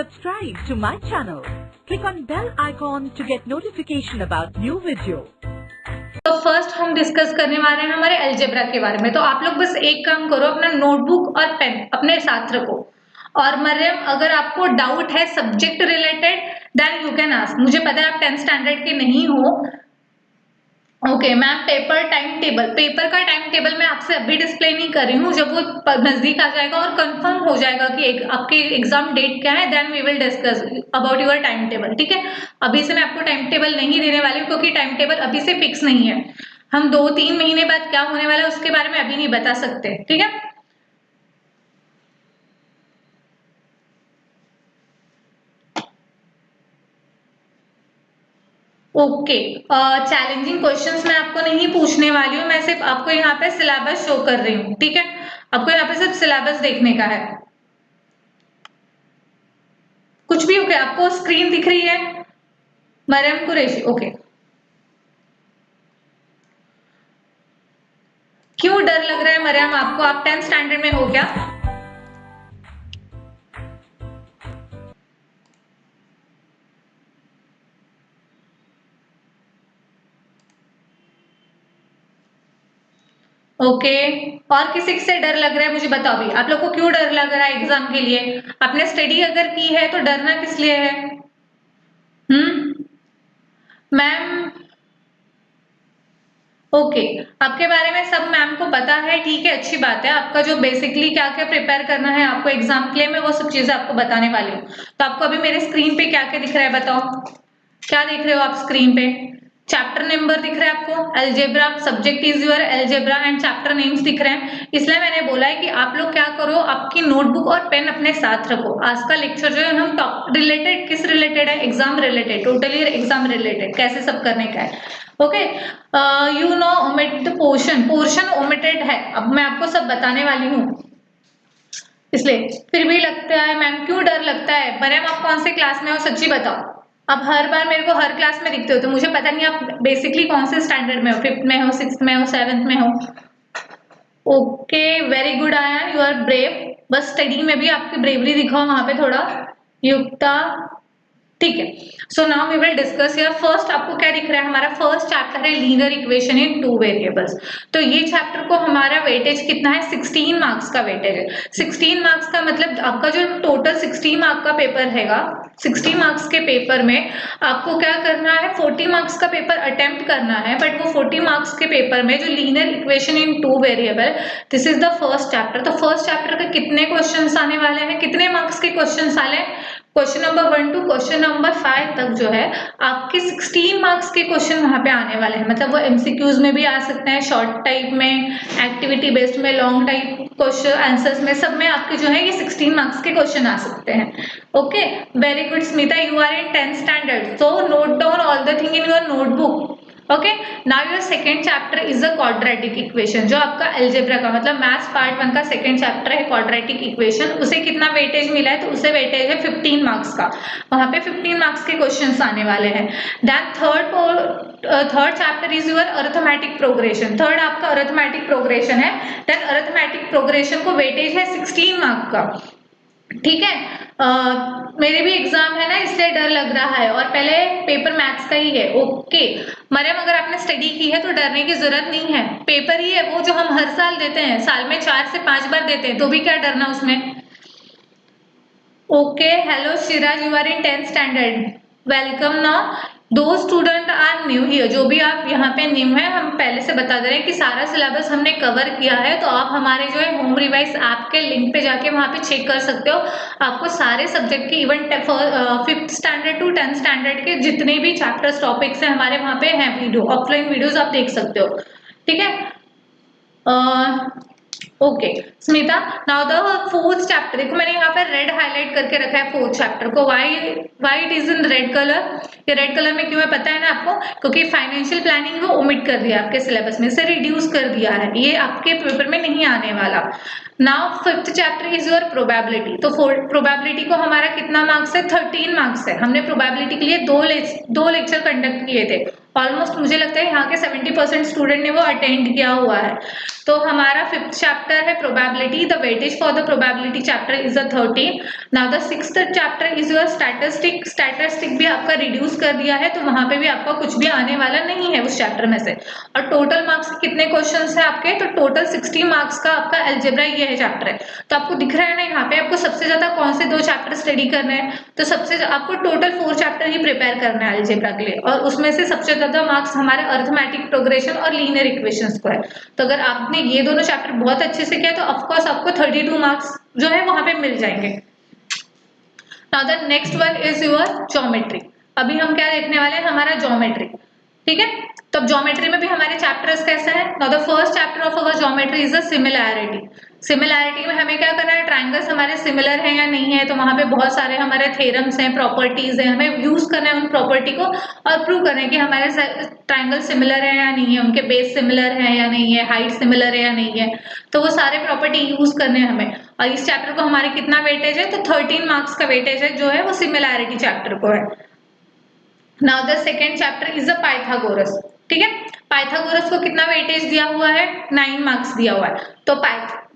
Subscribe to my channel. Click on bell icon to get notification about new video. तो first हम discuss करने वाले हैं हमारे अलजेब्रा के बारे में। तो आप लोग बस एक काम करो, अपना नोटबुक और पेन अपने साथ रखो। और मरियम, अगर आपको डाउट है subject related then you can ask. मुझे पता है आप 10th स्टैंडर्ड के नहीं हो। ओके मैम, पेपर का टाइम टेबल मैं आपसे अभी डिस्प्ले नहीं कर रही हूँ। जब वो नजदीक आ जाएगा और कंफर्म हो जाएगा कि आपके एग्जाम डेट क्या है, then we will discuss about your time table. ठीक है, अभी से मैं आपको टाइम टेबल नहीं देने वाली हूँ क्योंकि टाइम टेबल अभी से फिक्स नहीं है। हम 2-3 महीने बाद क्या होने वाला है उसके बारे में अभी नहीं बता सकते। ठीक है, ओके। चैलेंजिंग क्वेश्चंस मैं आपको नहीं पूछने वाली हूँ, मैं सिर्फ आपको यहाँ पे सिलेबस शो कर रही हूँ। ठीक है, आपको यहाँ पे सिर्फ सिलेबस देखने का है, कुछ भी। ओके, आपको स्क्रीन दिख रही है मरियम कुरैशी? ओके, क्यों डर लग रहा है मरियम आपको? आप 10th स्टैंडर्ड में हो क्या? ओके, और किसी से डर लग रहा है? मुझे बताओ भी, आप लोग को क्यों डर लग रहा है एग्जाम के लिए? आपने स्टडी अगर की है तो डरना किस लिए है? मैम ओके, आपके बारे में सब मैम को पता है। ठीक है, अच्छी बात है। आपका जो बेसिकली क्या क्या प्रिपेयर करना है आपको एग्जाम के लिए, मैं वो सब चीजें आपको बताने वाली हूँ। तो आपको अभी मेरे स्क्रीन पे क्या क्या दिख रहा है बताओ, क्या देख रहे हो आप स्क्रीन पे? चैप्टर नंबर दिख रहा है आपको, algebra, subject is your algebra and chapter names दिख रहे हैं। इसलिए मैंने बोला है कि आप लोग क्या करो, आपकी नोटबुक और पेन अपने साथ रखो। आज का लेक्चर जो है हम टॉप रिलेटेड, किस रिलेटेड है? Exam related, totally exam related, कैसे सब करने का है। Okay, you know omit the portion omitted है। अब मैं आपको सब बताने वाली हूँ, इसलिए फिर भी लगता है मैम, क्यों डर लगता है? मरियम, आप कौन से क्लास में हो सच्ची बताओ? आप हर बार मेरे को हर क्लास में दिखते हो, तो मुझे पता नहीं आप बेसिकली कौन से स्टैंडर्ड में हो, 5th में हो, 6th में हो, 7th में हो। Okay, very good Ayan, you are brave. बस स्टडी में भी आपकी ब्रेवरी दिखाओ वहां पे थोड़ा। युक्ता, ठीक है। So now we will discuss here. First आपको क्या दिख रहा है? हमारा फर्स्ट चैप्टर है लीनियर इक्वेशन इन 2 वेरिएबल्स। तो ये चैप्टर को हमारा वेटेज कितना है? 16 मार्क्स का वेटेज है। 16 मार्क्स का मतलब आपका जो टोटल 60 मार्क्स का पेपर हैगा, 60 मार्क्स के पेपर में आपको क्या करना है? 40 मार्क्स का पेपर अटेम्प्ट करना है। बट वो 40 मार्क्स के पेपर में जो linear equation in 2 variable, this is the first chapter. तो फर्स्ट चैप्टर के कितने क्वेश्चन आने वाले हैं? कितने मार्क्स के क्वेश्चन आने हैं? Question number 1 to question number 5 तक जो है आपके 16 मार्क्स के क्वेश्चन वहां पे आने वाले हैं। मतलब वो एमसीक्यूज में भी आ सकते हैं, शॉर्ट टाइप में, एक्टिविटी बेस्ड में, लॉन्ग टाइप क्वेश्चन आंसर्स में, सब में आपके जो है ये 16 मार्क्स के क्वेश्चन आ सकते हैं। Okay, very good Smita, you are in 10th standard, so note down all the thing in your notebook. Okay, now your second chapter is a quadratic equation. जो आपका अलजेब्रा का मतलब मैथ्स पार्ट 1 का second chapter है quadratic equation. उसे कितना weightage मिला है? तो उसे वेटेज है 15 मार्क्स का। वहां पे 15 मार्क्स के क्वेश्चंस आने वाले हैं। Then third chapter is your arithmetic progression. Third आपका अरिथमेटिक प्रोग्रेशन है। देन अरिथमेटिक प्रोग्रेशन को वेटेज है 16 मार्क्स का। ठीक है, मेरे भी एग्जाम है ना, इसलिए डर लग रहा है। और पहले पेपर मैथ्स का ही है। ओके मरियम, अगर आपने स्टडी की है तो डरने की जरूरत नहीं है। पेपर ही है वो जो हम हर साल देते हैं, साल में 4 से 5 बार देते हैं, तो भी क्या डरना उसमें। Okay, hello Shiraz, you are in 10th standard, welcome. Now दो स्टूडेंट आर न्यू हियर, जो भी आप यहाँ पे न्यू है, हम पहले से बता दे रहे हैं कि सारा सिलेबस हमने कवर किया है। तो आप हमारे जो है होम रिवाइज ऐप के लिंक पे जाके वहां पे चेक कर सकते हो। आपको सारे सब्जेक्ट के even 5th standard to 10th standard के जितने भी चैप्टर्स टॉपिक्स हैं हमारे वहां पे हैं वीडियो, ऑफलाइन वीडियोज आप देख सकते हो। ठीक है, okay Smita, now the 4th chapter. देखो मैंने यहाँ पर रेड हाईलाइट करके रखा है 4th चैप्टर को। Why it is in red colour? ये रेड कलर में क्यों है पता है ना आपको? क्योंकि फाइनेंशियल प्लानिंग वो ओमिट कर दिया आपके सिलेबस में से, रिड्यूस कर दिया है, ये आपके पेपर में नहीं आने वाला। Now 5th chapter is your probability. तो प्रोबेबिलिटी को हमारा कितना मार्क्स है? 13 मार्क्स है। हमने प्रोबेबिलिटी के लिए दो लेक्चर कंडक्ट किए थे। ऑलमोस्ट मुझे लगता है यहाँ के 70% स्टूडेंट ने वो अटेंड किया हुआ है। तो हमारा 5th चैप्टर है probability. The weightage for the probability chapter is a 13। Now the 6th chapter is your statistic. Statistic भी आपका रिड्यूस कर दिया है, तो वहां पे भी आपका कुछ भी आने वाला नहीं है उस चैप्टर में से। और टोटल मार्क्स कितने क्वेश्चन है आपके, तो टोटल 60 मार्क्स का आपका अलजेब्रा ये है चैप्टर है। तो आपको दिख रहा है ना यहाँ पे आपको सबसे ज्यादा कौन से 2 चैप्टर स्टडी करने हैं, तो सबसे आपको टोटल 4 चैप्टर ही प्रिपेयर करना है अलजेब्रा के लिए, और उसमें से सबसे ज्यादा मार्क्स हमारे अर्थमेटिक प्रोग्रेशन और लीनियर इक्वेशंस को है। तो अगर आपने ये दोनों चैप्टर बहुत अच्छे से किया तो ऑफकोर्स आपको 32 मार्क्स जो है वहां पे मिल जाएंगे। Now the next one is your geometry. अभी हम क्या देखने वाले हैं, हमारा ज्योमेट्री, ठीक है। तो ज्योमेट्री में भी हमारे चैप्टर्स कैसे हैं। Now the first chapter of our geometry is a similarity. Similarity में हमें क्या करना है, ट्रायंगल्स हमारे सिमिलर हैं या नहीं है, तो वहां पे बहुत सारे हमारे थ्योरम्स हैं, प्रॉपर्टीज हैं, हमें यूज करना है उन प्रॉपर्टी को और प्रूव करना है कि हमारे ट्रायंगल सिमिलर है या नहीं है, उनके बेस सिमिलर है या नहीं है, हाइट सिमिलर है या नहीं है, तो वो सारे प्रॉपर्टी यूज करने हैं हमें। और इस चैप्टर को हमारे कितना वेटेज है, तो 13 मार्क्स का वेटेज है जो है वो सिमिलैरिटी चैप्टर को है। Now the second chapter is a Pythagoras, ठीक है। पाइथागोरस को कितना वेटेज दिया हुआ है, 9 मार्क्स दिया हुआ है, तो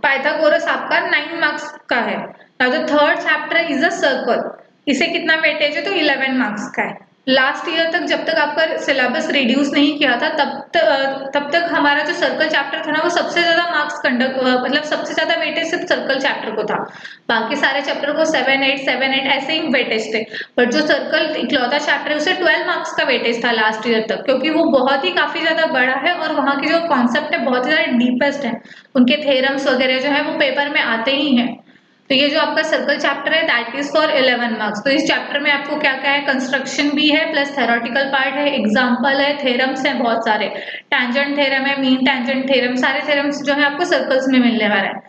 पाइथागोरस आपका 9 मार्क्स का है। Now the third chapter is a circle, इसे कितना वेटेज है, तो 11 मार्क्स का है। लास्ट ईयर तक जब तक आपका सिलेबस रिड्यूस नहीं किया था तब तक हमारा जो सर्कल चैप्टर था ना वो सबसे ज्यादा मार्क्स मतलब सबसे ज्यादा वेटेज सिर्फ सर्कल चैप्टर को था, बाकी सारे चैप्टर को 7-8 ऐसे ही वेटेज थे। बट जो सर्कल इकलौता चैप्टर है उसे 12 मार्क्स का वेटेज था लास्ट ईयर तक, क्योंकि वो बहुत ही काफी ज्यादा बड़ा है और वहाँ के जो कॉन्सेप्ट है बहुत ही ज्यादा डीपेस्ट है, उनके थ्योरम्स वगैरह जो है वो पेपर में आते ही हैं। तो ये जो आपका सर्कल चैप्टर है दैट इज फॉर 11 मार्क्स। तो इस चैप्टर में आपको क्या क्या है, कंस्ट्रक्शन भी है प्लस थेरोटिकल पार्ट है, एग्जांपल है, थ्योरम्स हैं बहुत सारे, टैंजेंट थ्योरम है, मीन टैंजेंट थ्योरम, सारे थ्योरम्स जो है आपको सर्कल्स में मिलने वाला है।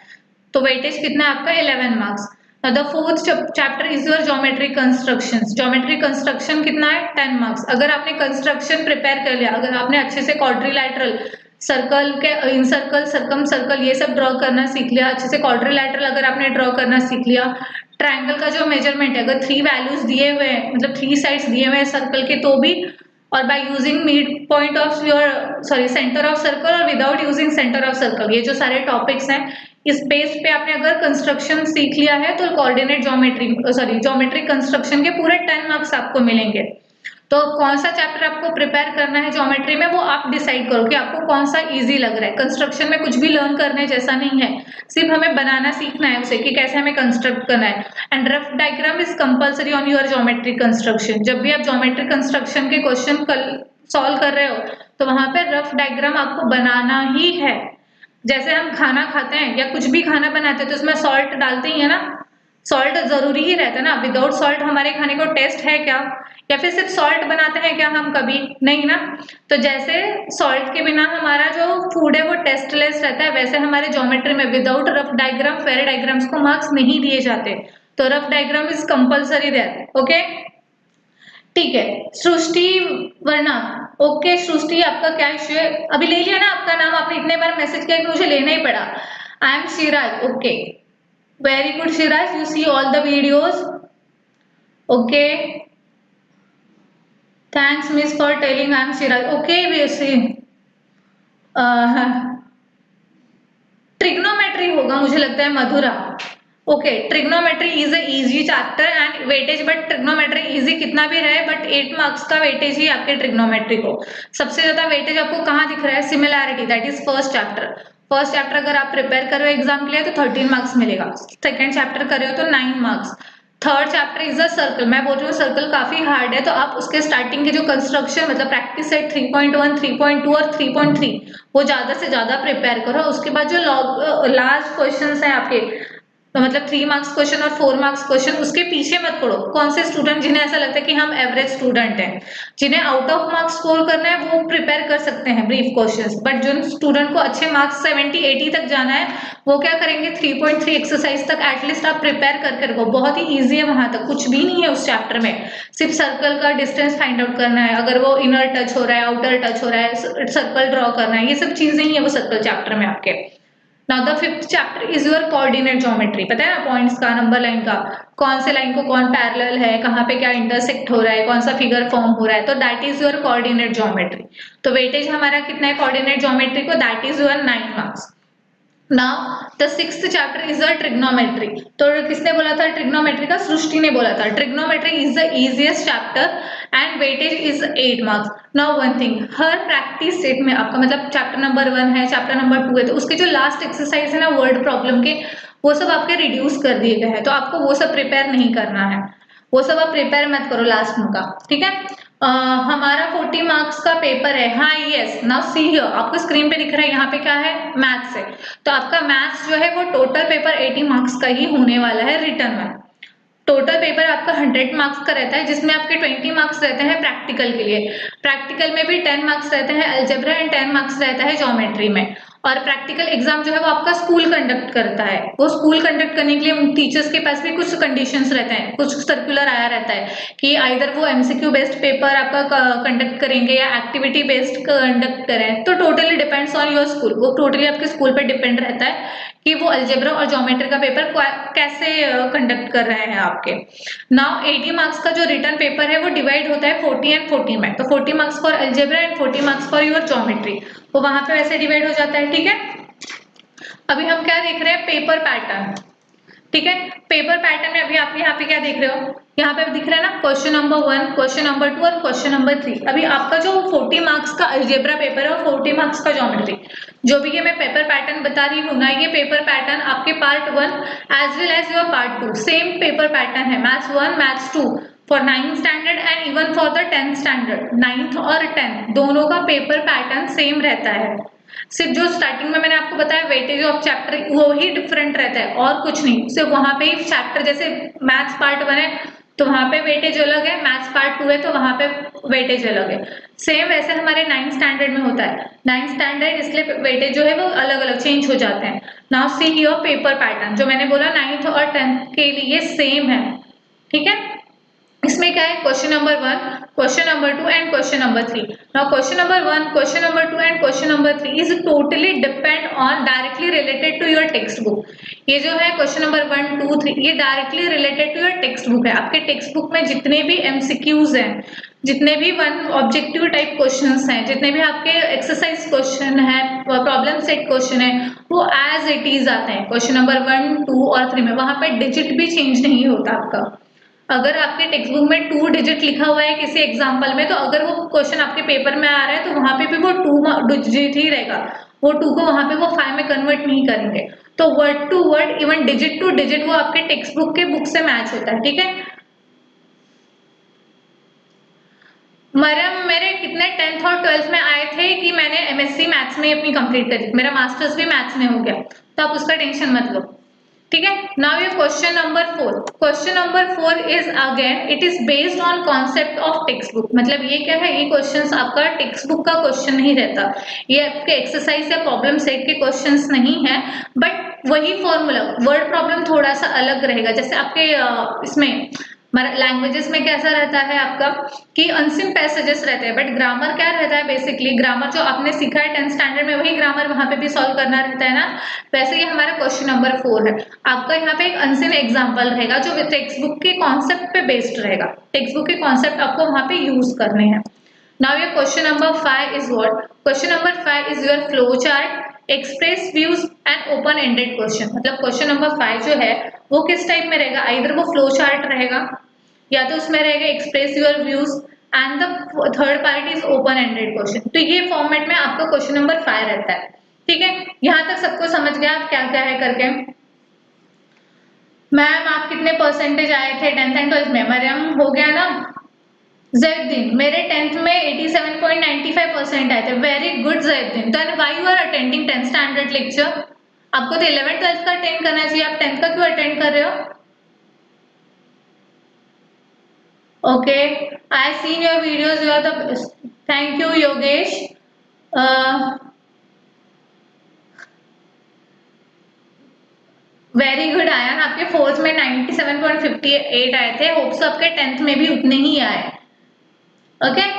तो वेटेज कितना है आपका, 11 marks. The fourth chapter is your geometry construction. Geometry construction कितना है, 10 मार्क्स। अगर आपने कंस्ट्रक्शन प्रिपेयर कर लिया, अगर आपने अच्छे से क्वाड्रिलैटरल सर्कल के इन सर्कल सर्कम सर्कल ये सब ड्रॉ करना सीख लिया, अच्छे से क्वाड्रिलैटरल अगर आपने ड्रॉ करना सीख लिया, ट्रायंगल का जो मेजरमेंट है अगर 3 वैल्यूज दिए हुए हैं, मतलब 3 साइड्स दिए हुए हैं सर्कल के, तो भी, और by using mid point of your centre of circle और without using centre of circle, ये जो सारे टॉपिक्स हैं इस बेस पे आपने अगर कंस्ट्रक्शन सीख लिया है तो कोऑर्डिनेट ज्योमेट्री कंस्ट्रक्शन के पूरे 10 मार्क्स आपको मिलेंगे। तो कौन सा चैप्टर आपको प्रिपेयर करना है ज्योमेट्री में वो आप डिसाइड करो कि आपको कौन सा इजी लग रहा है। कंस्ट्रक्शन में कुछ भी लर्न करने जैसा नहीं है, सिर्फ हमें बनाना सीखना है उसे कि कैसे हमें कंस्ट्रक्ट करना है। And rough diagram is compulsory on your geometry construction. जब भी आप ज्योमेट्री कंस्ट्रक्शन के क्वेश्चन सॉल्व कर रहे हो तो वहां पे रफ डायग्राम आपको बनाना ही है। जैसे हम खाना खाते हैं या कुछ भी खाना बनाते हैं तो उसमें सॉल्ट डालते ही है ना, सॉल्ट जरूरी ही रहता है ना, विदाउट सॉल्ट हमारे खाने को टेस्ट है क्या, या फिर सिर्फ सॉल्ट बनाते हैं क्या हम, कभी नहीं ना। तो जैसे सॉल्ट के बिना हमारा जो फूड है वो टेस्टलेस रहता है, वैसे हमारे ज्योमेट्री में without rough diagram fair diagrams को मार्क्स नहीं दिए जाते, तो rough diagram is compulsory there, okay ठीक है। सृष्टि वर्णा, ओके सृष्टि आपका क्या इश्यू है, अभी ले लिया ना आपका नाम, आपने इतने बार मैसेज किया कि मुझे लेना ही पड़ा। I am Shiraz, okay very good Shiraz, you see all the videos, okay thanks miss for telling I am Shiraz, okay we see. Trigonometry होगा मुझे लगता है Madhura, okay trigonometry is a easy chapter and weightage, but trigonometry easy कितना भी रहे but 8 marks का weightage ही आपके ट्रिग्नोमेट्री को। सबसे ज्यादा वेटेज आपको कहाँ दिख रहा है, similarity, that is first chapter. First chapter अगर आप प्रिपेयर कर रहे हो एग्जाम के लिए तो 13 मार्क्स मिलेगा, सेकंड चैप्टर कर रहे हो तो 9 marks, third chapter is a circle. मैं बोल रही हूँ सर्कल काफी हार्ड है, तो आप उसके स्टार्टिंग के जो कंस्ट्रक्शन मतलब प्रैक्टिस सेट 3.1, 3.2 और 3.3 वो ज्यादा से ज्यादा प्रिपेयर करो। उसके बाद जो लास्ट क्वेश्चंस हैं आपके, तो मतलब 3 मार्क्स क्वेश्चन और 4 मार्क्स क्वेश्चन, उसके पीछे मत पड़ो। कौन से स्टूडेंट जिन्हें ऐसा लगता है कि हम एवरेज स्टूडेंट हैं, जिन्हें आउट ऑफ मार्क्स स्कोर करना है वो प्रिपेयर कर सकते हैं ब्रीफ क्वेश्चंस, बट जो स्टूडेंट को अच्छे मार्क्स 70-80 तक जाना है वो क्या करेंगे, 3.3 एक्सरसाइज तक एटलीस्ट आप प्रिपेयर करके रखो, बहुत ही ईजी है, वहां तक कुछ भी नहीं है उस चैप्टर में, सिर्फ सर्कल का डिस्टेंस फाइंड आउट करना है, अगर वो इनर टच हो रहा है आउटर टच हो रहा है, सर्कल ड्रॉ करना है, ये सब चीजें ही है वो सर्कल चैप्टर में आपके। Now the fifth chapter is your coordinate geometry, पता है ना पॉइंट्स का, नंबर लाइन का, कौन से लाइन को कौन पैरेलल है, कहाँ पे क्या इंटरसेक्ट हो रहा है, कौन सा फिगर फॉर्म हो रहा है, तो that is your coordinate geometry. तो वेटेज हमारा कितना है कोऑर्डिनेट ज्योमेट्री को, that is your 9 marks, now the sixth chapter is a trigonometry. तो किसने बोला था ट्रिग्नोमेट्री का? सृष्टि ने बोला था। Trigonometry is the easiest chapter and weightage is 8 marks. Now one thing, her practice set में आपका मतलब चैप्टर नंबर 1 है, चैप्टर नंबर 2 है, तो उसके जो लास्ट एक्सरसाइज है ना वर्ड प्रॉब्लम के, वो सब आपके रिड्यूस कर दिए गए हैं, तो आपको वो सब प्रिपेयर नहीं करना है, वो सब आप प्रिपेयर मत करो लास्ट में का, ठीक है। हमारा 40 मार्क्स का पेपर है। हाँ यस, नाउ सी हियर, आपको स्क्रीन पे दिख रहा है यहाँ पे क्या है? मैथ्स है। तो आपका मैथ्स जो है वो टोटल पेपर 80 मार्क्स का ही होने वाला है रिटर्न में। टोटल पेपर आपका 100 मार्क्स का रहता है, जिसमें आपके 20 मार्क्स रहते हैं प्रैक्टिकल के लिए। प्रैक्टिकल में भी 10 मार्क्स रहते हैं अलजेब्रा एंड 10 मार्क्स रहता है ज्योमेट्री में। और प्रैक्टिकल एग्जाम जो है वो आपका स्कूल कंडक्ट करता है। वो स्कूल कंडक्ट करने के लिए टीचर्स के पास भी कुछ कंडीशंस रहते हैं, कुछ सर्कुलर आया रहता है कि आइदर वो एमसीक्यू बेस्ड पेपर आपका कंडक्ट करेंगे या एक्टिविटी बेस्ड कंडक्ट करें। तो totally depends on your school, वो टोटली आपके स्कूल पर डिपेंड रहता है कि वो अलजेब्रा और ज्योमेट्री का पेपर कैसे कंडक्ट कर रहे हैं आपके। नाउ 80 मार्क्स का जो रिटर्न पेपर है वो डिवाइड होता है 40 एंड 40 में। तो 40 marks for algebra and 40 marks for your geometry, वो वहां पे वैसे डिवाइड हो जाता है, ठीक है। अभी हम क्या देख रहे हैं? पेपर पैटर्न, ठीक है। पेपर पैटर्न में अभी आप यहाँ पे क्या देख रहे हो? यहाँ पे दिख रहा है ना क्वेश्चन नंबर 1, क्वेश्चन नंबर 2 और क्वेश्चन नंबर 3। अभी आपका जो 40 मार्क्स का अलजेब्रा पेपर है और 40 मार्क्स का ज्योमेट्री, जो भी ये मैं पेपर पैटर्न बता रही हूँ ना, ये पेपर पैटर्न आपके part 1 as well as your part 2 same paper pattern है। Maths 1 maths 2 for 9th standard and even for the 10th standard, 9th और 10th दोनों का पेपर पैटर्न सेम रहता है। सिर्फ जो स्टार्टिंग में मैंने आपको बताया वेटेज ऑफ चैप्टर वो ही डिफरेंट रहता है और कुछ नहीं। सिर्फ वहां पे ही चैप्टर, जैसे मैथ्स पार्ट 1 है तो वहां पे वेटेज अलग है, मैथ्स पार्ट 2 है तो वहां पे वेटेज अलग है। सेम वैसे हमारे 9th स्टैंडर्ड में होता है। 9th स्टैंडर्ड इसलिए वेटेज जो है वो अलग अलग चेंज हो जाते हैं। Now see your paper pattern, जो मैंने बोला 9th और 10th के लिए सेम है, ठीक है। इसमें क्या है? Question number 1, question number 2 and question number 3। Now question number 1, question number 2 and question number 3 is totally depend on directly related to your text book. ये जो है क्वेश्चन नंबर 1 2 3 ये directly related to your text book है। आपके text book में जितने भी MCQs हैं, जितने भी वन ऑब्जेक्टिव टाइप क्वेश्चंस हैं, जितने भी आपके एक्सरसाइज क्वेश्चन है, प्रॉब्लम सेट क्वेश्चन है, वो एज इट इज आते हैं क्वेश्चन नंबर 1 2 और 3 में। वहां पे डिजिट भी चेंज नहीं होता आपका। अगर आपके टेक्स्ट बुक में 2 डिजिट लिखा हुआ है किसी एग्जाम्पल में, तो अगर वो क्वेश्चन आपके पेपर में आ रहा है तो वहां पे भी वो 2 डिजिट ही रहेगा। वो 2 को वहां पे वो 5 में कन्वर्ट नहीं करेंगे। तो word to word even digit to digit वो आपके टेक्स्ट बुक के बुक से मैच होता है, ठीक है। मरियम, मेरे कितने 10th और 12th में आए थे कि मैंने एमएससी मैथ्स में अपनी कंप्लीट करी, मेरा मास्टर्स भी मैथ्स में हो गया, तो आप उसका टेंशन मत लो, ठीक है। नाउ ये question number 4, question number 4 is again it is based on concept of text book. मतलब ये क्या है? ये क्वेश्चंस आपका टेक्स्ट बुक का क्वेश्चन नहीं रहता, ये आपके एक्सरसाइज या प्रॉब्लम सेट के क्वेश्चंस नहीं है, बट वही फॉर्मूला, वर्ड प्रॉब्लम थोड़ा सा अलग रहेगा। जैसे आपके इसमें लैंग्वेजेस में कैसा रहता है आपका कि अनसिन पैसेजेस रहते हैं, बट ग्रामर क्या रहता है? बेसिकली ग्रामर जो आपने सीखा है 10th स्टैंडर्ड में वही ग्रामर वहां पे भी सॉल्व करना रहता है ना। वैसे ये हमारा क्वेश्चन नंबर 4 है। आपका यहाँ पे एक अनसिन एग्जाम्पल रहेगा जो टेक्स्ट बुक के कॉन्सेप्ट पे बेस्ड रहेगा। टेक्स्ट बुक के कॉन्सेप्ट आपको वहां पे यूज करने हैं। नाउ ये question number 5 is what? Question number 5 is your flow chart express views and open ended question. मतलब क्वेश्चन नंबर 5 जो है वो किस टाइप में रहेगा? आइदर वो फ्लो चार्ट रहेगा या तो उसमें रहेगा express your views and the third part is open ended question. तो ये फॉर्मेट में आपका क्वेश्चन नंबर 5 रहता है, ठीक है। यहां तक सबको समझ गया आप क्या क्या है करके? मैम आप कितने परसेंटेज आए थे 10th एंड 12th में? मरियम हो गया ना? जैदीन, मेरे 10th में 87.95% आए थे। Very good Zaideen. Then why you are attending 10th standard lecture? आपको तो 11th 12th का अटेंड करना चाहिए, आप 10th का क्यों अटेंड कर रहे हो? Okay, I seen your videos. You are the best. Thank you, Yogesh. Very good ion, आपके 4th में 97.58 आए थे। होप्स आपके 10th में भी उतने ही आए। Okay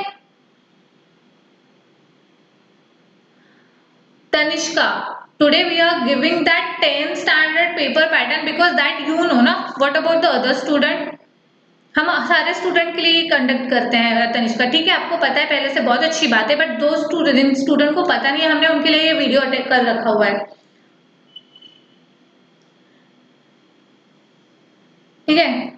Tanishka, today we are giving that 10th standard paper pattern because that you know ना. What about the other student? हम सारे स्टूडेंट के लिए कंडक्ट करते हैं तनिष्का, ठीक है। आपको पता है पहले से, बहुत अच्छी बात है, बट दो स्टूडेंट को पता नहीं है, हमने उनके लिए ये वीडियो अटैक कर रखा हुआ है। ठीक है,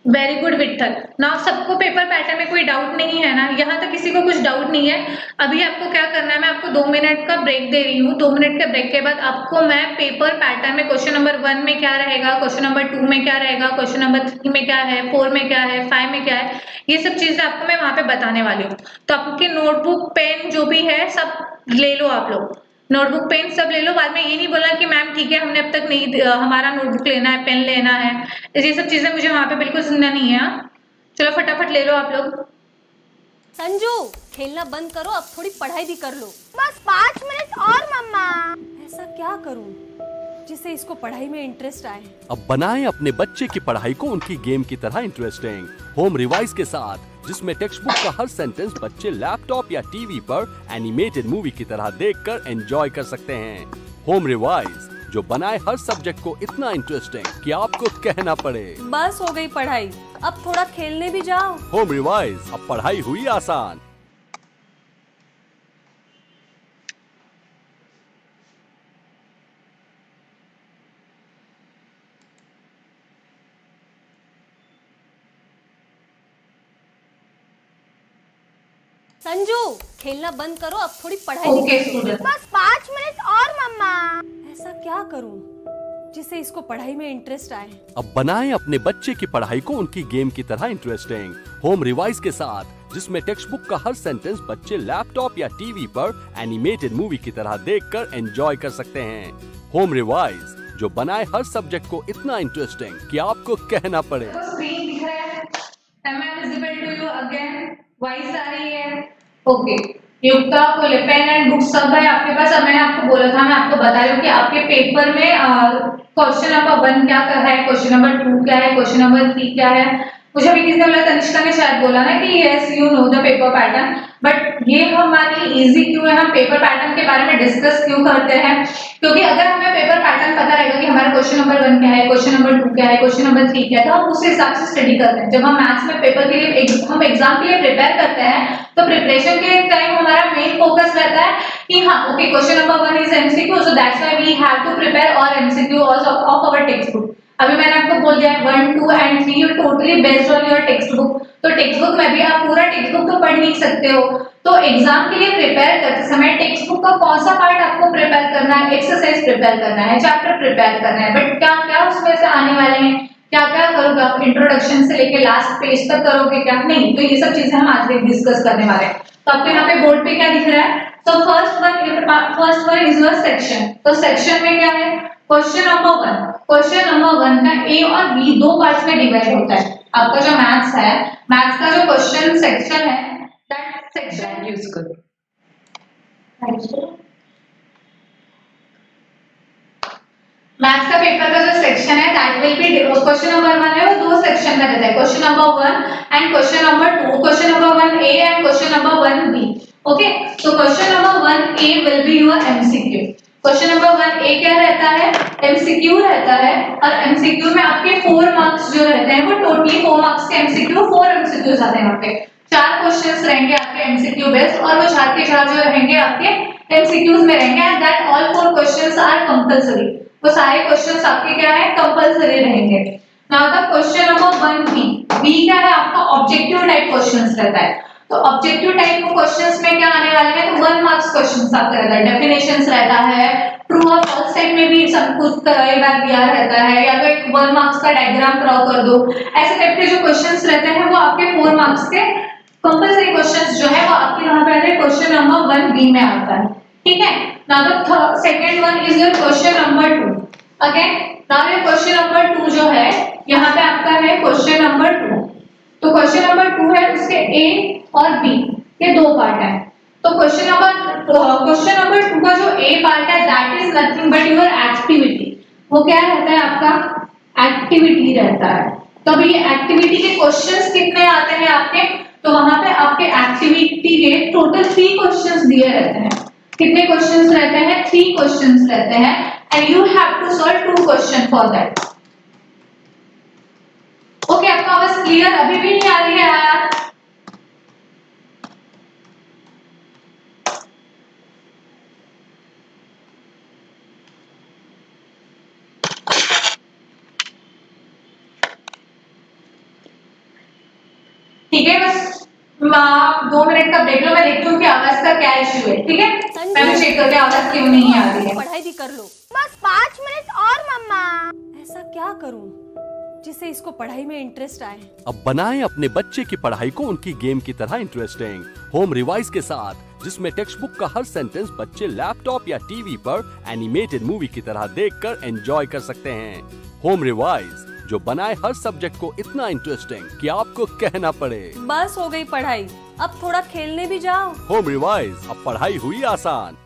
वेरी गुड विठल। ना सबको पेपर पैटर्न में कोई डाउट नहीं है ना, यहाँ तक किसी को कुछ डाउट नहीं है। अभी आपको क्या करना है, मैं आपको 2 मिनट का ब्रेक दे रही हूँ। 2 मिनट के ब्रेक के बाद आपको मैं पेपर पैटर्न में क्वेश्चन नंबर 1 में क्या रहेगा, क्वेश्चन नंबर 2 में क्या रहेगा, क्वेश्चन नंबर 3 में क्या है, 4 में क्या है, 5 में क्या है, ये सब चीजें आपको मैं वहां पे बताने वाली हूँ। तो आपके नोटबुक पेन जो भी है सब ले लो, आप लोग नोटबुक पेन सब ले लो। बाद में ये नहीं बोलना कि मैम ठीक है हमने अब तक नहीं, हमारा नोटबुक लेना है, पेन लेना है, ये सब चीजें मुझे वहां पे बिल्कुल सुनना नहीं है। हाँ? चलो फटाफट ले लो आप लोग। संजू, खेलना बंद करो, अब थोड़ी पढ़ाई भी कर लो। बस 5 मिनट और मम्मा। ऐसा क्या करूं जिससे इसको पढ़ाई में इंटरेस्ट आए? अब बनाएं अपने बच्चे की पढ़ाई को उनकी गेम की तरह इंटरेस्टिंग होम रिवाइज के साथ, जिसमें टेक्स्ट बुक का हर सेंटेंस बच्चे लैपटॉप या टीवी पर एनिमेटेड मूवी की तरह देखकर एंजॉय कर सकते हैं। होम रिवाइज जो बनाए हर सब्जेक्ट को इतना इंटरेस्टिंग कि आपको कहना पड़े। बस हो गई पढ़ाई, अब थोड़ा खेलने भी जाओ। होम रिवाइज, अब पढ़ाई हुई आसान। संजू, खेलना बंद करो, अब थोड़ी पढ़ाई भी ओके कर लो। स्टूडेंट, बस 5 मिनट और मम्मा। ऐसा क्या करूं जिससे इसको पढ़ाई में इंटरेस्ट आए? अब बनाएं अपने बच्चे की पढ़ाई को उनकी गेम की तरह इंटरेस्टिंग होम रिवाइज के साथ, जिसमें टेक्स्ट बुक का हर सेंटेंस बच्चे लैपटॉप या टीवी पर एनिमेटेड मूवी की तरह देखकर एंजॉय कर सकते हैं। होम रिवाइज जो बनाए हर सब्जेक्ट को इतना इंटरेस्टिंग कि आपको कहना पड़े। स्क्रीन दिख रहा है? Am I visible to you again? Voice आ रही है? ओके, युक्ता को पेन एंड बुक सब है आपके पास। अब मैंने आपको बोला था, मैं आपको बता रही हूँ कि आपके पेपर में क्वेश्चन नंबर 1 क्या है, क्वेश्चन नंबर 2 क्या है, क्वेश्चन नंबर 3 क्या है। मुझे अभी किसी ने बोला, तनिष्का ने शायद बोला ना कि yes you know the paper pattern, but ये हमारे लिए इजी क्यों है, हम पेपर पैटर्न के बारे में डिस्कस क्यों करते हैं, क्योंकि अगर हमें पेपर पैटर्न पता रहेगा कि हमारा क्वेश्चन नंबर 1 क्या है, क्वेश्चन नंबर 2 क्या है, क्वेश्चन नंबर 3 क्या है, तो हम उस हिसाब से स्टडी करते हैं। जब हम मैथ्स में पेपर के लिए हम एग्जाम के लिए प्रिपेयर करते हैं, तो प्रिपरेशन के टाइम हमारा मेन फोकस रहता है कि हाँ okay question number 1 is MCQ, so that's why we have to prepare और MCQ of our text book. अभी मैंने आपको बोल दिया 1, 2 and 3 you totally based on your text book. तो टेक्स्ट बुक में भी आप पूरा टेक्स्ट बुक तो पढ़ नहीं सकते हो, तो एग्जाम के लिए प्रिपेयर करते समय टेक्स्ट बुक का कौन सा पार्ट आपको प्रिपेयर करना है, एक्सरसाइज प्रिपेयर करना है, चैप्टर प्रिपेयर करना है, बट क्या क्या उसमें से आने वाले हैं, क्या क्या करोगे आप, इंट्रोडक्शन से लेके लास्ट पेज तक करोगे क्या, नहीं, तो ये सब चीजें हम आज डिस्कस करने वाले हैं। तो आपको यहाँ पे बोर्ड पे क्या दिख रहा है, तो first one is your section. तो सेक्शन में क्या है, क्वेश्चन नंबर 1, क्वेश्चन नंबर 1 का ए और बी दो पार्ट्स में डिवाइड होता है। आपका जो मैथ्स है, मैथ्स का जो क्वेश्चन सेक्शन है, दैट सेक्शन यूज करो। मैथ्स का पेपर का जो सेक्शन है that will be, question number 1 है वो दो सेक्शन में रहता है, question number 1 and question number 2, question number 1 A and question number 1 B. Okay, तो question number 1 A will be your MCQ. Question number 1 A क्या रहता है, एमसीक्यू रहता है, और एमसीक्यू में आपके 4 मार्क्स जो रहते हैं वो टोटली 4 मार्क्स के एमसीक्यू, 4 एमसीक्यूज आते हैं। यहाँ पे 4 क्वेश्चंस रहेंगे आपके एमसीक्यू बेस्ड, और वो 4 के 4 जो रहेंगे आपके एमसीक्यूज में रहेंगे, and that all 4 questions are compulsory. वो सारे क्वेश्चंस आपके क्या है, कंपल्सरी रहेंगे। Now the question number 1 B, B क्या है आपका, ऑब्जेक्टिव टाइप क्वेश्चंस रहता है। तो ऑब्जेक्टिव टाइप क्वेश्चंस में क्या आने वाले हैं, तो 1 मार्क्स क्वेश्चंस आपका रहता है, डेफिनेशंस रहता है, ट्रू और फॉल्स टाइप में भी सब कुछ कई बार दिया रहता है, या तो एक 1 मार्क्स का डायग्राम ड्रॉ कर दो, ऐसे टाइप के जो क्वेश्चंस रहते हैं वो आपके 4 मार्क्स के कंपल्सरी क्वेश्चंस जो है वो आपके यहाँ पे आते हैं, क्वेश्चन नंबर 1 बी में आता है। ठीक है, now the second one is your question number 2। Again now your question number 2 जो है यहाँ पे आपका है क्वेश्चन नंबर 2। तो क्वेश्चन नंबर 2 है, उसके ए और बी ये दो पार्ट है। तो क्वेश्चन नंबर 2 का जो ए पार्ट है that is nothing but your activity. वो क्या रहता है आपका, एक्टिविटी रहता है। तो अभी ये एक्टिविटी के क्वेश्चंस कितने आते हैं आपके, तो वहां पे आपके एक्टिविटी के टोटल 3 क्वेश्चंस दिए रहते हैं। कितने क्वेश्चंस रहते हैं, 3 क्वेश्चंस रहते हैं, and you have to solve 2 question for that. Okay, आपका आवाज क्लियर अभी भी नहीं आ रही है यार? ठीक है, बस 2 मिनट का देख लो, मैं देखती हूँ कि आवाज का क्या इश्यू है। ठीक है, मैं चेक करके आवाज क्यों नहीं आ रही है। पढ़ाई भी कर लो। बस 5 मिनट और मम्मा। ऐसा क्या करूं जिससे इसको पढ़ाई में इंटरेस्ट आए। अब बनाएं अपने बच्चे की पढ़ाई को उनकी गेम की तरह इंटरेस्टिंग होम रिवाइज के साथ, जिसमें टेक्स्ट बुक का हर सेंटेंस बच्चे लैपटॉप या टीवी पर एनिमेटेड मूवी की तरह देखकर एंजॉय कर सकते हैं। होम रिवाइज, जो बनाए हर सब्जेक्ट को इतना इंटरेस्टिंग कि आपको कहना पड़े। बस हो गई पढ़ाई, अब थोड़ा खेलने भी जाओ। होम रिवाइज, अब पढ़ाई हुई आसान।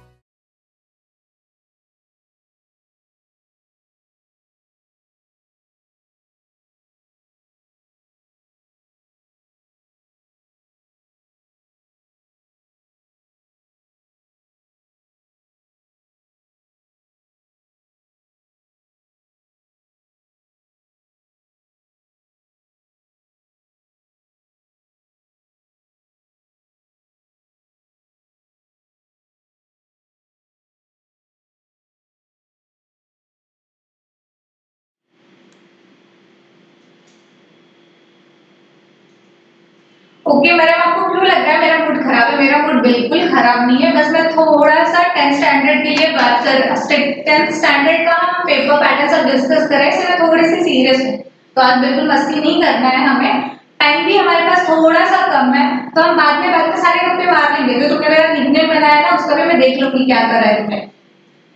ओके मैडम, आपको क्यों लग रहा है मेरा मूड खराब है? मेरा मूड बिल्कुल खराब नहीं है, बस मैं थोड़ा सा 10th स्टैंडर्ड के लिए बात कर 10th स्टैंडर्ड का हम पेपर पैटर्न सब डिस्कस कर रहे हैं, इसलिए मैं थोड़ी सी सीरियस हूँ। तो आज बिल्कुल मस्ती नहीं करना है हमें, टाइम भी हमारे पास थोड़ा सा कम है, तो हम बाद में सारे गप्पे मार लेंगे। जो तुमने मेरा निकनेम बनाया ना उसका भी मैं देख लूंगी क्या कर रहा है तुमने।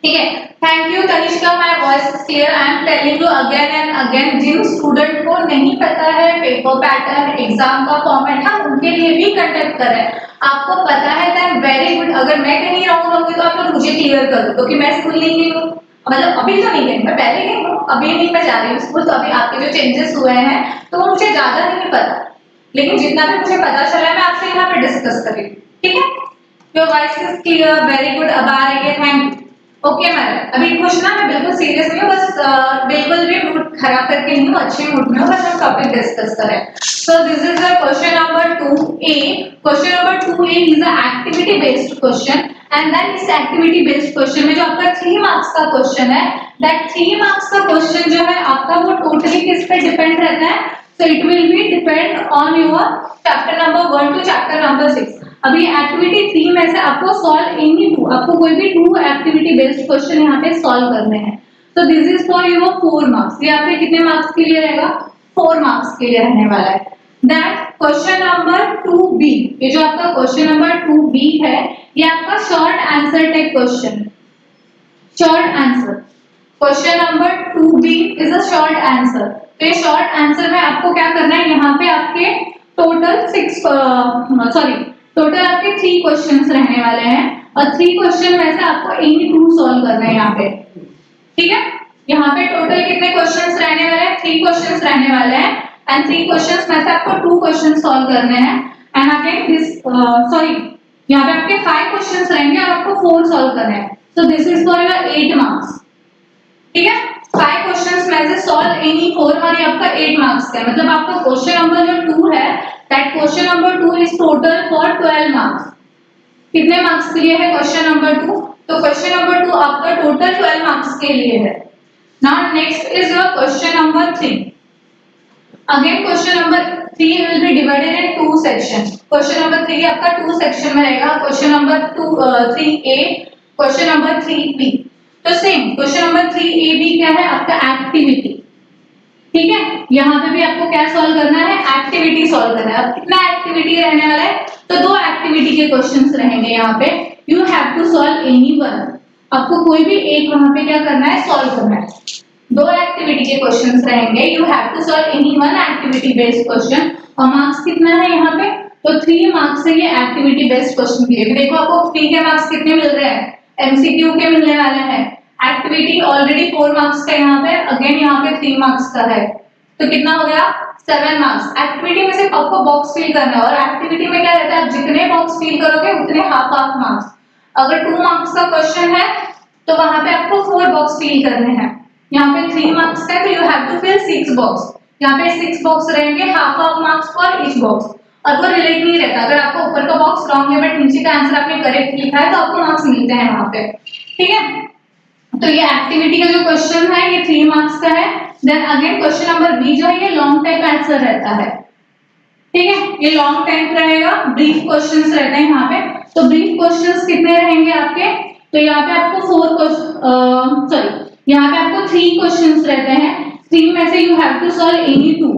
ठीक है, thank you Tanishka, my voice is clear. I am telling you again and again, जिन स्टूडेंट को नहीं पता है पेपर पैटर्न एग्जाम का फॉर्मेट, हम उनके लिए भी कंडक्ट कर रहे हैं। आपको पता है देन वेरी गुड। अगर मैं कहीं रॉन्ग रहूंगी तो आप लोग मुझे क्लियर कर दो, क्योंकि मैं स्कूल नहीं गई हूँ, मतलब अभी तो नहीं गई, मैं पहले गई हूँ, अभी नहीं मैं जा रही हूँ स्कूल। तो अभी आपके जो चेंजेस हुए हैं तो वो मुझे ज्यादा नहीं पता, लेकिन जितना भी मुझे पता चला है मैं आपसे यहाँ पे डिस्कस कर रही हूँ। ठीक है, your voice is clear, very good. अब आ रही है, थैंक यू। ओके मैडम, अभी कुछ ना मैं बिल्कुल सीरियस नहीं हूँ, बस बिल्कुल भी मूड खराब करके नहीं हूँ, अच्छे मूड में हूँ, बस हम टॉपिक डिस्कस करें। So this is the question number 2A। Question number 2A is a activity based question, and then इस एक्टिविटी बेस्ड क्वेश्चन में जो आपका 3 मार्क्स का क्वेश्चन है, दैट 3 मार्क्स का क्वेश्चन जो है आपका वो टोटली किस पे डिपेंड रहता है? So it will be depend on your chapter number 1 to chapter number 6. अभी एक्टिविटी 3 में से आपको सॉल्व एनी 2, आपको कोई भी 2 एक्टिविटी बेस्ड क्वेश्चन यहाँ पे सॉल्व करने हैं। तो this is for your 4 marks. ये आपके कितने मार्क्स के लिए रहेगा? 4 मार्क्स के लिए रहने वाला है। दैट क्वेश्चन नंबर 2B, ये जो आपका क्वेश्चन नंबर 2B है, ये आपका short answer type question, short answer. Question number 2B is a short answer. तो ये शॉर्ट आंसर में आपको क्या करना है, यहाँ पे आपके टोटल आपके 3 क्वेश्चंस रहने वाले हैं, और 3 क्वेश्चन में से आपको एनी 2 सॉल्व करना है यहाँ पे। ठीक है, यहाँ पे टोटल कितने क्वेश्चंस रहने वाले हैं? 3 क्वेश्चंस रहने वाले हैं, एंड 3 क्वेश्चंस में से आपको 2 क्वेश्चन सॉल्व करने हैं। एंड अगेन दिस यहाँ पे आपके 5 क्वेश्चंस रहेंगे और आपको 4 सॉल्व करने हैं। सो this is for your 8 marks. ठीक है, 5 क्वेश्चंस में से सॉल्व एनी 4, और ये आपका 8 मार्क्स का है। मतलब आपका क्वेश्चन नंबर जो 2 है, that question number 2 is total for 12 marks. कितने मार्क्स के लिए है क्वेश्चन नंबर 2? तो क्वेश्चन नंबर 2 आपका टोटल 12 मार्क्स के लिए है। Now next is your question number 3। Again question number 3 will be divided in 2 section. Question number 3 आपका 2 सेक्शन में रहेगा, question number 3A, question number 3B। तो सेम क्वेश्चन नंबर 3AB क्या है आपका? एक्टिविटी। ठीक है, यहाँ पे भी आपको क्या सॉल्व करना है? एक्टिविटी सॉल्व करना है। अब कितना एक्टिविटी रहने वाला है? तो 2 एक्टिविटी के क्वेश्चंस रहेंगे यहाँ पे। You have to solve any one, आपको कोई भी एक वहां पे क्या करना है? सॉल्व करना है। 2 एक्टिविटी के क्वेश्चंस रहेंगे, you have to solve any one activity based question, और मार्क्स कितना है यहाँ पे? तो 3 मार्क्स से ये एक्टिविटी बेस्ड क्वेश्चन के लिए। देखो आपको 3 के मार्क्स कितने मिल रहे हैं? एमसीक्यू के मिलने वाले हैं। एक्टिविटी ऑलरेडी 4 मार्क्स का यहाँ पे, अगेन यहाँ पे 3 मार्क्स का है, तो कितना हो गया? 7 मार्क्स। एक्टिविटी में सिर्फ आपको बॉक्स फिल करना है, और एक्टिविटी में क्या रहता है? आप जितने बॉक्स फिल करोगे उतने हाफ मार्क्स। अगर 2 मार्क्स का क्वेश्चन है तो वहां पे आपको 4 बॉक्स फिल करने हैं। यहाँ पे 3 मार्क्स का, तो you have to fill 6 box. यहाँ पे 6 बॉक्स रहेंगे, half marks for each box, और वो रिलेट नहीं रहता। अगर आपको ऊपर का बॉक्स रॉन्ग है बट नीचे का आंसर आपने करेक्ट लिखा है तो आपको मार्क्स मिलते हैं वहां पे। ठीक है, तो ये एक्टिविटी का जो क्वेश्चन है ये 3 मार्क्स का है। Then again question number B जो है ये लॉन्ग टाइप आंसर रहता है। ठीक है, ये लॉन्ग टाइम रहेगा, ब्रीफ क्वेश्चंस रहते हैं यहाँ पे। तो ब्रीफ क्वेश्चंस कितने रहेंगे आपके, तो यहाँ पे आपको यहाँ पे आपको 3 क्वेश्चंस रहते हैं। 3 में से you have to solve any 2।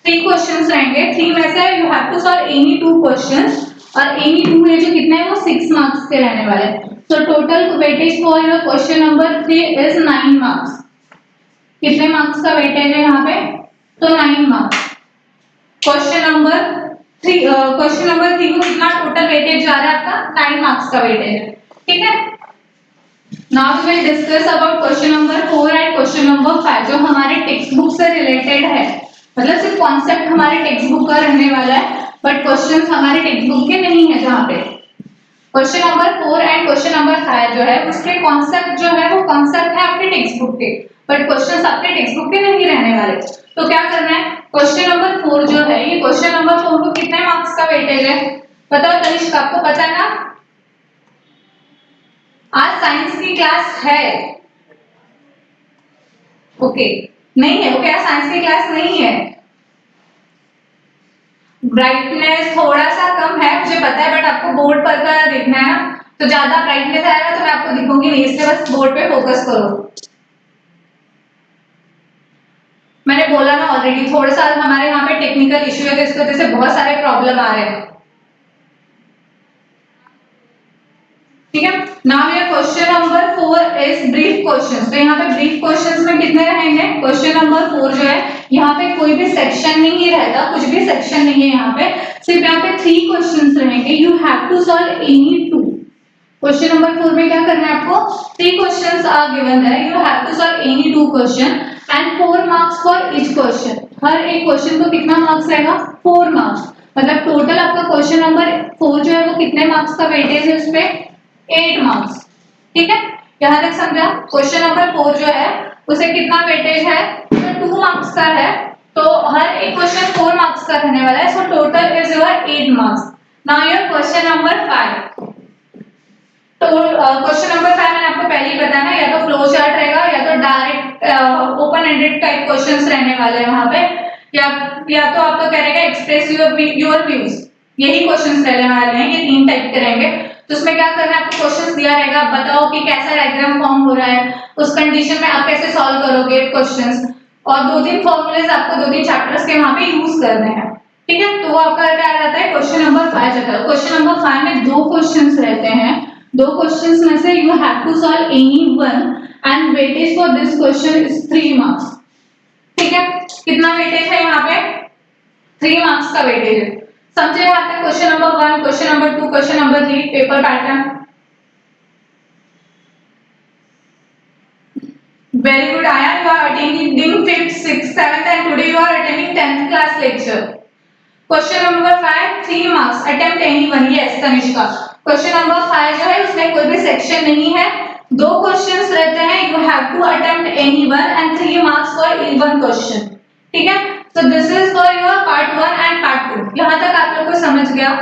3 questions रहेंगे, 3 में से you have to solve any 2 questions, और एनी 2 में जो कितने हैं वो 6 मार्क्स के रहने वाले हैं। So total weightage for your question number 3 is 9 marks। कितने मार्क्स का वेटेज है यहाँ पे, तो 9 मार्क्स। क्वेश्चन नंबर 3 को कितना टोटल वेटेज जा रहा है आपका, 9 मार्क्स का वेटेज है, ठीक है। Now we will discuss about question number 4 and question number 5 जो हमारे टेक्स्ट बुक से रिलेटेड है। मतलब सिर्फ कॉन्सेप्ट हमारे टेक्स्ट बुक का रहने वाला है, बट क्वेश्चंस हमारे टेक्स्ट बुक के नहीं है। जहाँ पे question number 4 and question number 5 जो है उसके कॉन्सेप्ट जो है वो कॉन्सेप्ट है आपके टेक्स्ट बुक के, बट क्वेश्चंस आपके टेक्स्ट बुक के नहीं रहने वाले। तो क्या करना है, क्वेश्चन नंबर 4 जो है, ये क्वेश्चन नंबर 4 को कितने मार्क्स का वेटेज है बताओ तनिष्क, आपको पता है ना? आज साइंस की क्लास है, ओके नहीं है, ओके आज साइंस की क्लास नहीं है। ब्राइटनेस थोड़ा सा कम है मुझे पता है, बट आपको बोर्ड पर का देखना है ना, तो ज्यादा ब्राइटनेस आएगा तो मैं आपको दिखूंगी नहीं, इसलिए बस बोर्ड पे फोकस करो। मैंने बोला ना ऑलरेडी, थोड़ा सा हमारे यहाँ पे टेक्निकल इश्यू है, तो इसकी वजह से बहुत सारे प्रॉब्लम आ रहे हैं, ठीक है। नाउ ये question number 4 is brief questions. तो यहाँ पे ब्रीफ क्वेश्चंस में कितने रहेंगे, क्वेश्चन नंबर 4 जो है यहाँ पे कोई भी सेक्शन नहीं रहता, कुछ भी सेक्शन नहीं है यहाँ पे, सिर्फ यहाँ पे 3 क्वेश्चंस रहेंगे। You have to solve any 2। Question number 4 में क्या करना है आपको, 3 क्वेश्चंस आर गिवन है, you have to solve any 2 question and 4 marks for each question. हर एक क्वेश्चन को कितना मार्क्स रहेगा, 4 मार्क्स। मतलब टोटल आपका क्वेश्चन नंबर 4 जो है वो कितने मार्क्स का वेटेज है, उस पे 8 मार्क्स, ठीक है। यहाँ तक समझा? क्वेश्चन नंबर 4 जो है उसे कितना वेटेज है, तो 2 मार्क्स का है, तो हर एक क्वेश्चन 4 मार्क्स का रहने वाला है। So total is your 8 marks. Now your question number 5। तो क्वेश्चन नंबर 5 मैंने आपको पहले ही बताया ना, या तो फ्लो चार्ट रहेगा या तो direct open ended type questions रहने वाले हैं वहां पे, या तो आपको कह रहेगा एक्सप्रेस योर व्यूज, यही क्वेश्चंस रहने वाले हैं, ये 3 टाइप के रहेंगे। तो उसमें क्या करना है, आपको क्वेश्चंस दिया रहेगा, बताओ कि कैसा डायग्राम फॉर्म हो रहा है, उस कंडीशन में आप कैसे सॉल्व करोगे क्वेश्चंस, और 2-3 फॉर्मूलेज आपको 2-3 चैप्टर्स के वहां पे यूज करने हैं, ठीक है। तो वो आपका क्या रहता है, क्वेश्चन नंबर 5 रहता है। क्वेश्चन नंबर 5 में 2 क्वेश्चंस रहते हैं, 2 क्वेश्चंस में से you have to solve any one and weightage for this question is 3 marks, ठीक है। कितना वेटेज है यहाँ पे, 3 मार्क्स का वेटेज है। समझे यहाँ तक question number 1, question number 2, question number 3 paper pattern? Very good, Ayan. You are attending 5th, 6th, 7th, and today you are attending 10th class lecture. Question number 5, 3 marks. Attempt anyone. Yes, Tanishka. Question number 5 जो है उसमें कोई भी section नहीं है, 2 questions रहते हैं, you have to attempt anyone and 3 marks for one question, ठीक है। So this is for your part 1 and part 2. यहाँ तक आप लोग को समझ गया?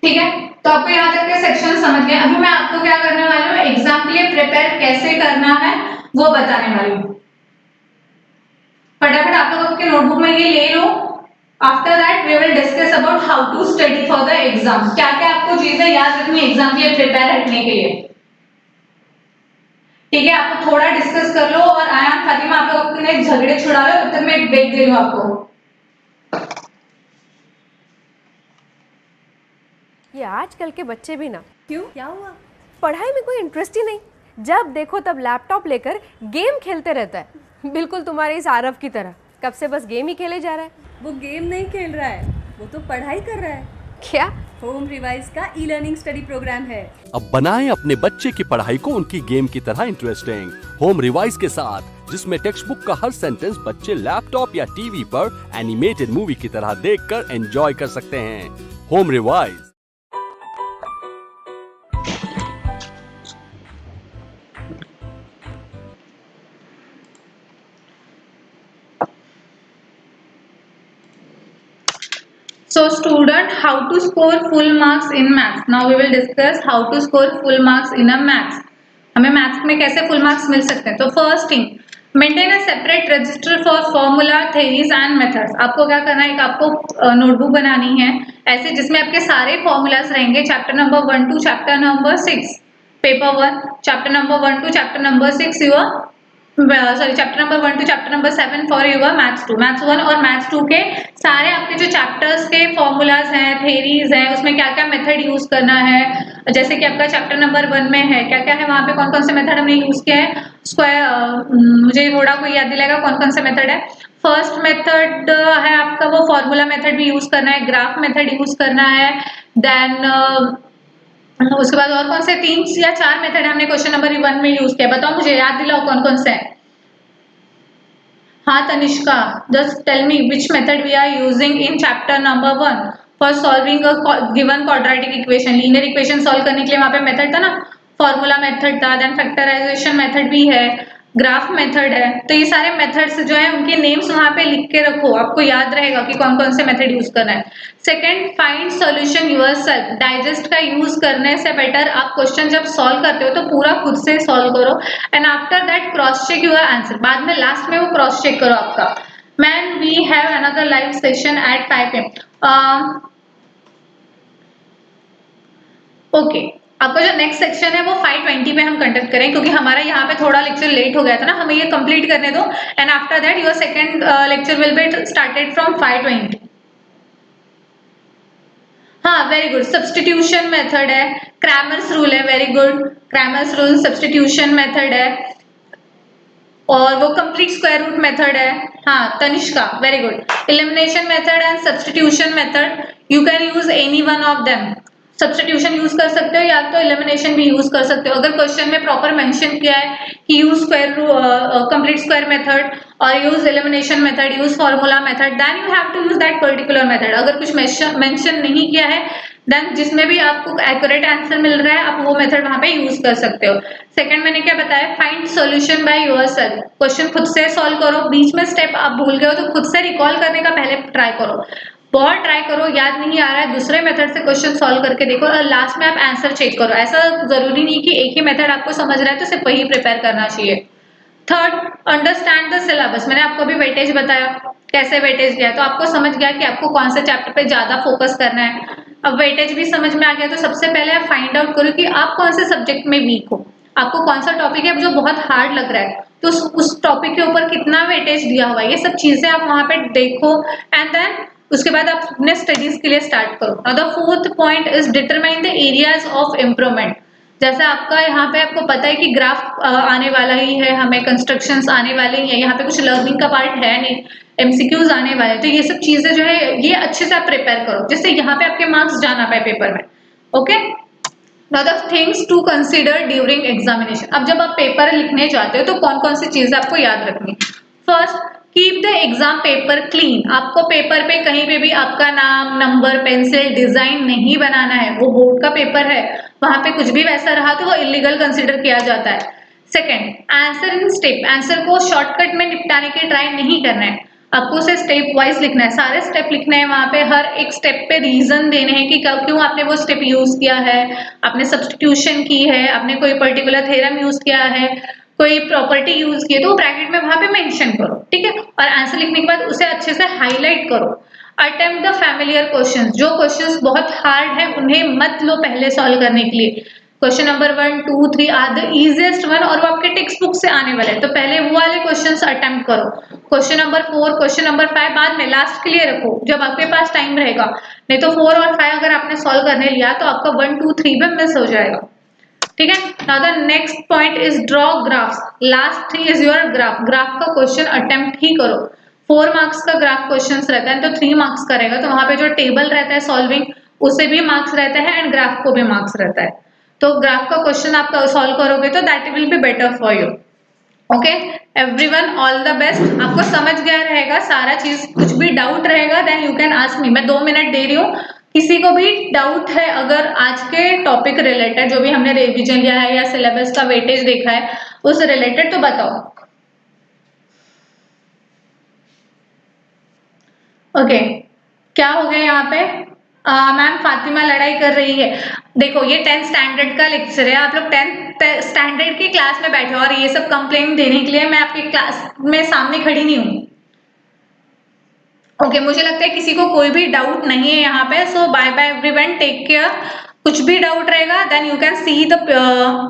ठीक है, तो आपको यहाँ तक के सेक्शन समझ गए। अभी मैं आपको क्या करने वाली हूँ, एग्जाम के लिए प्रिपेयर कैसे करना है वो बताने वाली हूँ। फटाफट आप लोग आपके नोटबुक में ये ले लो। After that we will discuss about how to study for the exam. क्या क्या आपको चीजें याद रखनी है एग्जाम के लिए प्रिपेयर रखने के लिए, ठीक है। आपको थोड़ा डिस्कस कर लो, और आयान फातिमा आप लोग अपने झगड़े छुड़ा लो, तब तक मैं एक ब्रेक दे लूं आपको। ये आजकल के बच्चे भी ना, क्यों क्या हुआ, पढ़ाई में कोई इंटरेस्ट ही नहीं, जब देखो तब लैपटॉप लेकर गेम खेलते रहता है, बिल्कुल तुम्हारे इस आरव की तरह, कब से बस गेम ही खेले जा रहा है। वो गेम नहीं खेल रहा है, वो तो पढ़ाई कर रहा है। क्या? होम रिवाइज का ई-लर्निंग स्टडी प्रोग्राम है। अब बनाएं अपने बच्चे की पढ़ाई को उनकी गेम की तरह इंटरेस्टिंग होम रिवाइज के साथ, जिसमें टेक्स्ट बुक का हर सेंटेंस बच्चे लैपटॉप या टीवी पर एनिमेटेड मूवी की तरह देखकर एंजॉय कर सकते हैं। Home revise. So student, how to score full marks in maths? Now we will discuss how to score full marks in a maths. हमें मैथ्स में कैसे फुल मार्क्स मिल सकते हैं। तो first thing, maintain a separate register for formula, theories and methods. आपको क्या करना है, आपको नोटबुक बनानी है ऐसे जिसमें आपके सारे फॉर्मूलाज रहेंगे, chapter number 1 to chapter number 6, पेपर 1, chapter number 1 to chapter number 6 your chapter number 1 to chapter number 7 for your maths 2, maths 1 और मैथ्स 2 के सारे आपके जो चैप्टर्स के फॉर्मूलाज हैं, थेरीज हैं, उसमें क्या क्या मेथड यूज करना है। जैसे कि आपका चैप्टर नंबर 1 में है, क्या क्या है वहां पे, कौन कौन से मेथड हमने यूज किया है। स्क्वायर, मुझे थोड़ा कोई याद दिलाएगा कौन कौन से मेथड है। फर्स्ट मेथड है आपका वो फॉर्मूला मेथड भी यूज करना है, ग्राफ मेथड यूज करना है, देन उसके बाद और कौन से 3 या 4 मेथड हमने क्वेश्चन नंबर 1 में यूज किया, बताओ मुझे, याद दिलाओ कौन कौन से हैं। हाँ Tanishka, just tell me which method we are using in chapter number 1 for solving a given quadratic equation. Linear equation solve करने के लिए वहां पे मेथड था ना, फॉर्मूला मेथड था, देन फैक्टराइजेशन मेथड भी है, ग्राफ मेथड है। तो ये सारे मेथड्स जो है उनके नेम्स वहां पे लिख के रखो, आपको याद रहेगा कि कौन कौन से मेथड यूज करना है। Second, find solution yourself. Digest का यूज करने से बेटर आप क्वेश्चन जब सॉल्व करते हो तो पूरा खुद से सॉल्व करो, and after that cross check your answer. बाद में लास्ट में वो क्रॉस चेक करो आपका। Man we have another live session at 5 PM। ओके, आपका जो नेक्स्ट सेक्शन है वो 5:20 पे हम कंडक्ट करें, क्योंकि हमारा यहाँ पे थोड़ा लेक्चर लेट हो गया था ना, हमें ये कंप्लीट करने दो, and after that your second lecture will be started from 5:20। हाँ वेरी गुड, सब्स्टिट्यूशन मेथड है, क्रैमर्स रूल है, very good, Cramer's rule substitution method है, और वो कंप्लीट स्क्वायर रूट मेथड है। हाँ Tanishka, very good, elimination method and substitution method, you can use any one of them. Substitution use कर सकते हो या तो एलिमिनेशन भी यूज कर सकते हो। अगर क्वेश्चन में प्रॉपर मेंशन किया है कि use square complete square method और use elimination method, use formula method, then you have to use that particular method. अगर कुछ मेंशन नहीं किया है देन जिसमें भी आपको एक्यूरेट आंसर मिल रहा है आप वो मेथड वहां पे यूज कर सकते हो। सेकंड मैंने क्या बताया, find solution by yourself. Question खुद से सॉल्व करो, बीच में स्टेप आप भूल गए हो तो खुद से रिकॉल करने का पहले ट्राई करो, बहुत ट्राई करो, याद नहीं आ रहा है दूसरे मेथड से क्वेश्चन सॉल्व करके देखो, और लास्ट में आप आंसर चेक करो। ऐसा जरूरी नहीं कि एक ही मेथड आपको समझ रहा है तो सिर्फ वही प्रिपेयर करना चाहिए। Third, understand the syllabus. मैंने आपको भी वेटेज बताया, कैसे वेटेज दिया, तो आपको समझ गया कि आपको कौन से चैप्टर पे ज्यादा फोकस करना है। अब वेटेज भी समझ में आ गया तो सबसे पहले आप फाइंड आउट करो कि आप कौन से सब्जेक्ट में वीक हो, आपको कौन सा टॉपिक है जो बहुत हार्ड लग रहा है, तो उस टॉपिक के ऊपर कितना वेटेज दिया हुआ है, ये सब चीजें आप वहां पे देखो, एंड देन उसके बाद आप अपने स्टडीज के लिए स्टार्ट करो। Now the fourth point is determine the areas of improvement. जैसे आपका यहाँ पे आपको पता है कि ग्राफ आने वाला ही है, हमें कंस्ट्रक्शंस आने वाले ही है, यहाँ पे कुछ लर्निंग का पार्ट है नहीं, एमसीक्यूज आने वाले, तो ये सब चीजें जो है ये अच्छे से आप प्रिपेयर करो जिससे यहाँ पे आपके मार्क्स जाना पाए पेपर में। Okay, now the things to consider during examination. अब जब आप पेपर लिखने जाते हो तो कौन कौन सी चीजें आपको याद रखनी। First, keep the exam paper clean. आपको पेपर पे कहीं पे भी आपका नाम, नंबर, पेंसिल, डिजाइन नहीं बनाना है, वो बोर्ड का पेपर है, वहां पे कुछ भी वैसा रहा तो वो इलीगल कंसिडर किया जाता है। Second, answer in step. Answer को शॉर्टकट में निपटाने की ट्राई नहीं करना है, आपको उसे स्टेप वाइज लिखना है, सारे स्टेप लिखने हैं, वहां पे हर एक स्टेप पे रीजन देने हैं कि क्यों आपने वो स्टेप यूज किया है, आपने सब्स्टिट्यूशन की है, आपने कोई पर्टिकुलर थ्योरम यूज किया है, कोई प्रॉपर्टी यूज की है, तो वो ब्रैकेट में वहां पे मेंशन करो, ठीक है। और आंसर लिखने के बाद उसे अच्छे से हाईलाइट करो। Attempt the familiar questions. जो क्वेश्चंस बहुत हार्ड है उन्हें मत लो पहले सॉल्व करने के लिए। Question number 1, 2, 3 are the easiest one और वो आपके टेक्स्ट बुक से आने वाले हैं, तो पहले वो वाले क्वेश्चंस अटेम्प्ट करो। क्वेश्चन नंबर 4, क्वेश्चन नंबर 5 बाद में लास्ट के लिए रखो जब आपके पास टाइम रहेगा, नहीं तो 4 और 5 अगर आपने सॉल्व करने लिया तो आपका 1, 2, 3 में मिस हो जाएगा, ठीक है। Now the next point is draw graphs. Last 3 is your graph. Graph का क्वेश्चन अटेम्प्ट ही करो। 4 मार्क्स का ग्राफ क्वेश्चन रहता है तो 3 मार्क्स का रहेगा, तो वहां पे जो टेबल रहता है सॉल्विंग उसे भी मार्क्स रहता है एंड ग्राफ को भी मार्क्स रहता है, तो ग्राफ का क्वेश्चन आप सॉल्व करोगे तो that will be better for you. Okay everyone, all the best. आपको समझ गया रहेगा सारा चीज, कुछ भी डाउट रहेगा then you can ask me. मैं 2 मिनट दे रही हूँ, किसी को भी डाउट है अगर आज के टॉपिक रिलेटेड जो भी हमने रिवीजन लिया है या सिलेबस का वेटेज देखा है उस रिलेटेड, तो बताओ। ओके क्या हो गया यहाँ पे, मैम फातिमा लड़ाई कर रही है। देखो ये 10th स्टैंडर्ड का लेक्चर है, आप लोग 10th स्टैंडर्ड की क्लास में बैठे हो और ये सब कंप्लेंट देने के लिए मैं आपकी क्लास में सामने खड़ी नहीं हूँ। ओके मुझे लगता है किसी को कोई भी डाउट नहीं है यहाँ पे। So bye bye everyone, take care. कुछ भी डाउट रहेगा then you can see the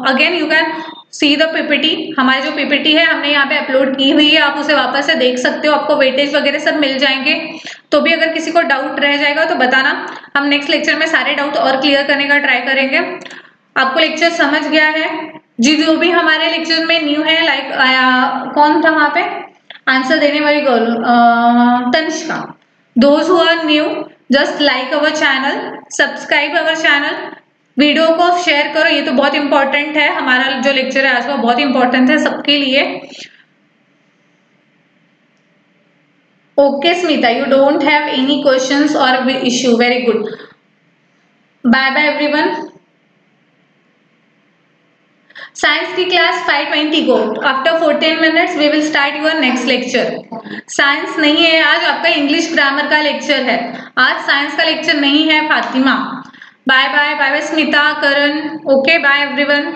again you can see the PPT. हमारी जो पीपीटी है हमने यहाँ पे अपलोड की हुई है, आप उसे वापस से देख सकते हो, आपको वेटेज वगैरह सब मिल जाएंगे। तो भी अगर किसी को डाउट रह जाएगा तो बताना, हम नेक्स्ट लेक्चर में सारे डाउट और क्लियर करने का ट्राई करेंगे। आपको लेक्चर समझ गया है जी? जो भी हमारे लेक्चर में न्यू है, लाइक कौन था वहां पे आंसर देने वाली girl? Tanishka. Those who are new just like our channel, subscribe our channel, video को शेयर करो, ये तो बहुत इंपॉर्टेंट है। हमारा जो लेक्चर है आज वो बहुत इंपॉर्टेंट है सबके लिए। Okay Smita, you don't have any questions और issue, very good. Bye bye everyone. Science की क्लास 5:20 को, after 14 minutes we will start your next lecture. Science नहीं है आज, आपका इंग्लिश ग्रामर का लेक्चर है आज, साइंस का लेक्चर नहीं है Fatima. Bye bye, bye bye Smita, Karan. Okay bye everyone.